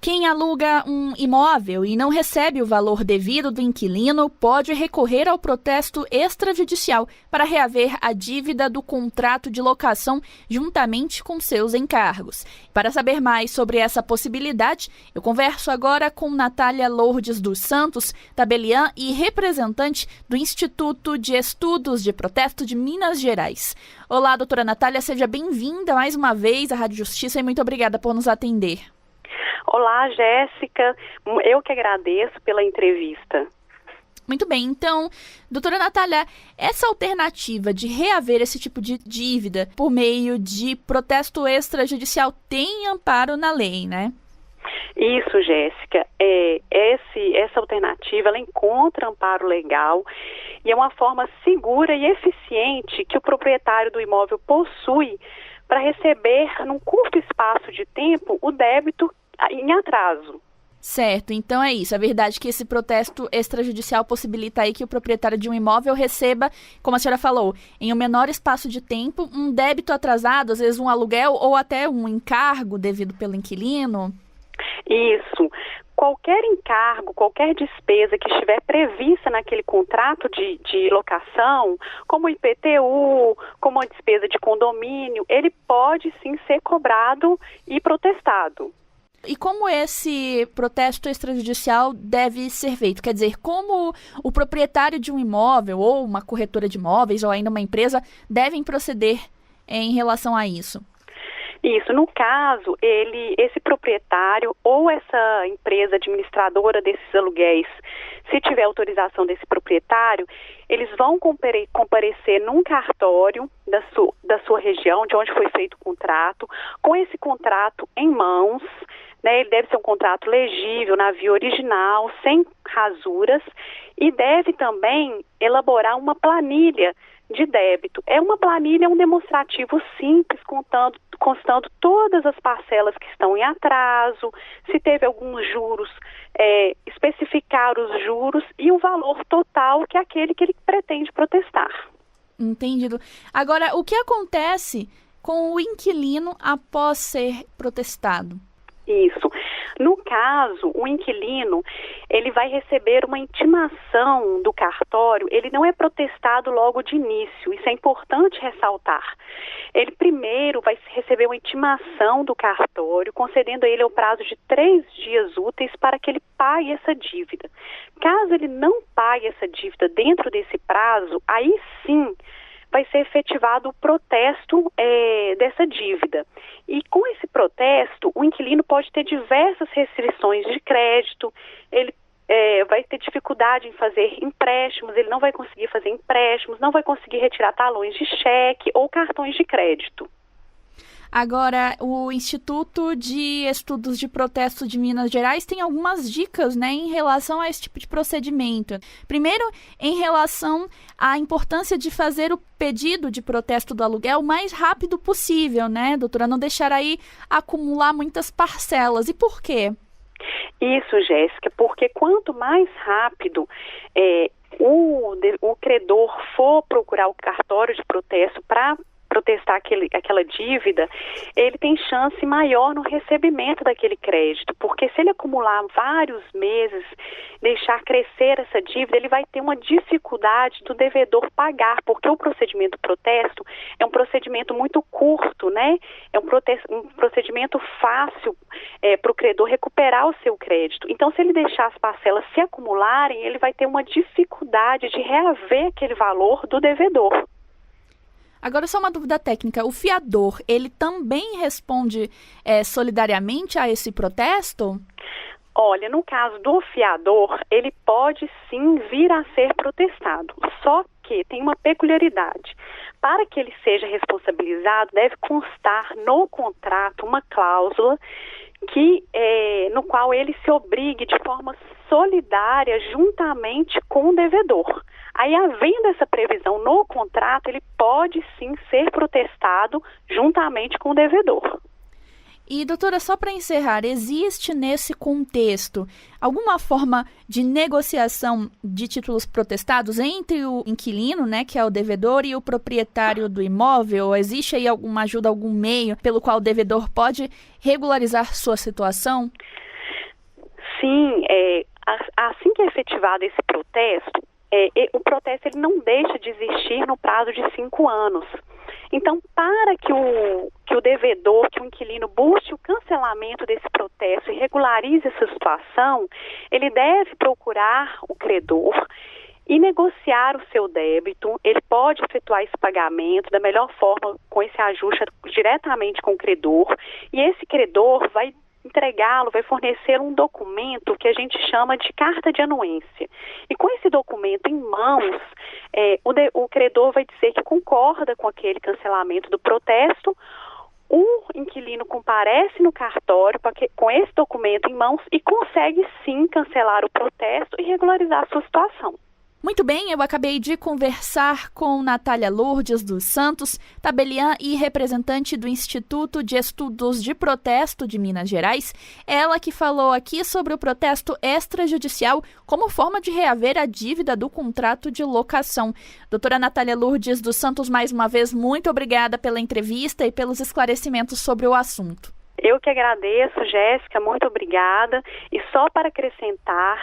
Quem aluga um imóvel e não recebe o valor devido do inquilino pode recorrer ao protesto extrajudicial para reaver a dívida do contrato de locação juntamente com seus encargos. Para saber mais sobre essa possibilidade, eu converso agora com Natália Lourdes dos Santos, tabeliã e representante do Instituto de Estudos de Protesto de Minas Gerais. Olá, doutora Natália, seja bem-vinda mais uma vez à Rádio Justiça e muito obrigada por nos atender. Olá, Jéssica. Eu que agradeço pela entrevista. Muito bem. Então, doutora Natália, essa alternativa de reaver esse tipo de dívida por meio de protesto extrajudicial tem amparo na lei, né? Isso, Jéssica. Essa alternativa, ela encontra amparo legal e é uma forma segura e eficiente que o proprietário do imóvel possui para receber, num curto espaço de tempo, o débito em atraso. Certo, então é isso. É verdade que esse protesto extrajudicial possibilita aí que o proprietário de um imóvel receba, como a senhora falou, em um menor espaço de tempo, um débito atrasado, às vezes um aluguel ou até um encargo devido pelo inquilino? Isso. Qualquer encargo, qualquer despesa que estiver prevista naquele contrato de locação, como IPTU, como a despesa de condomínio, ele pode sim ser cobrado e protestado. E como esse protesto extrajudicial deve ser feito? Quer dizer, como o proprietário de um imóvel, ou uma corretora de imóveis, ou ainda uma empresa, devem proceder em relação a isso? Isso, no caso, esse proprietário ou essa empresa administradora desses aluguéis, se tiver autorização desse proprietário, eles vão comparecer num cartório da sua região, de onde foi feito o contrato, com esse contrato em mãos, né? Ele deve ser um contrato legível, na via original, sem rasuras, e deve também elaborar uma planilha de débito. É uma planilha, um demonstrativo simples, constando todas as parcelas que estão em atraso, se teve alguns juros, especificar os juros e o valor total, que é aquele que ele pretende protestar. Entendido. Agora, o que acontece com o inquilino após ser protestado? Isso. No caso, o inquilino, ele vai receber uma intimação do cartório, ele não é protestado logo de início, isso é importante ressaltar. Ele primeiro vai receber uma intimação do cartório, concedendo a ele o prazo de 3 dias úteis para que ele pague essa dívida. Caso ele não pague essa dívida dentro desse prazo, aí sim vai ser efetivado o protesto dessa dívida. E com esse protesto, o inquilino pode ter diversas restrições de crédito, ele vai ter dificuldade em fazer empréstimos, ele não vai conseguir fazer empréstimos, não vai conseguir retirar talões de cheque ou cartões de crédito. Agora, o Instituto de Estudos de Protesto de Minas Gerais tem algumas dicas, né, em relação a esse tipo de procedimento. Primeiro, em relação à importância de fazer o pedido de protesto do aluguel o mais rápido possível, né, doutora? Não deixar aí acumular muitas parcelas. E por quê? Isso, Jéssica, porque quanto mais rápido o credor for procurar o cartório de protesto para protestar aquela dívida, ele tem chance maior no recebimento daquele crédito, porque se ele acumular vários meses, deixar crescer essa dívida, ele vai ter uma dificuldade do devedor pagar, porque o procedimento protesto é um procedimento muito curto, né? É um procedimento fácil para o credor recuperar o seu crédito. Então, se ele deixar as parcelas se acumularem, ele vai ter uma dificuldade de reaver aquele valor do devedor. Agora, só uma dúvida técnica. O fiador, ele também responde solidariamente a esse protesto? Olha, no caso do fiador, ele pode sim vir a ser protestado, só que tem uma peculiaridade. Para que ele seja responsabilizado, deve constar no contrato uma cláusula no qual ele se obrigue de forma solidária juntamente com o devedor. Aí, havendo essa previsão no contrato, ele pode sim ser protestado juntamente com o devedor. E, doutora, só para encerrar, existe nesse contexto alguma forma de negociação de títulos protestados entre o inquilino, né, que é o devedor, e o proprietário do imóvel? Existe aí alguma ajuda, algum meio pelo qual o devedor pode regularizar sua situação? Sim, assim que é efetivado esse protesto, o protesto ele não deixa de existir no prazo de 5 anos. Então, para que o devedor, que o inquilino busque o cancelamento desse protesto e regularize essa situação, ele deve procurar o credor e negociar o seu débito. Ele pode efetuar esse pagamento da melhor forma, com esse ajuste diretamente com o credor, e esse credor vai entregá-lo, vai fornecer um documento que a gente chama de carta de anuência. E com esse documento em mãos, o credor vai dizer que concorda com aquele cancelamento do protesto. O inquilino comparece no cartório com esse documento em mãos e consegue sim cancelar o protesto e regularizar a sua situação. Muito bem, eu acabei de conversar com Natália Lourdes dos Santos, tabeliã e representante do Instituto de Estudos de Protesto de Minas Gerais. Ela que falou aqui sobre o protesto extrajudicial como forma de reaver a dívida do contrato de locação. Doutora Natália Lourdes dos Santos, mais uma vez, muito obrigada pela entrevista e pelos esclarecimentos sobre o assunto. Eu que agradeço, Jéssica, muito obrigada. E só para acrescentar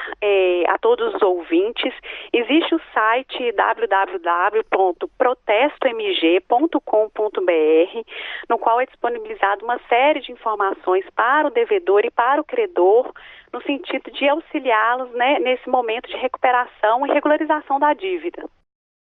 a todos os ouvintes, existe o site www.protestomg.com.br, no qual é disponibilizada uma série de informações para o devedor e para o credor, no sentido de auxiliá-los, né, nesse momento de recuperação e regularização da dívida.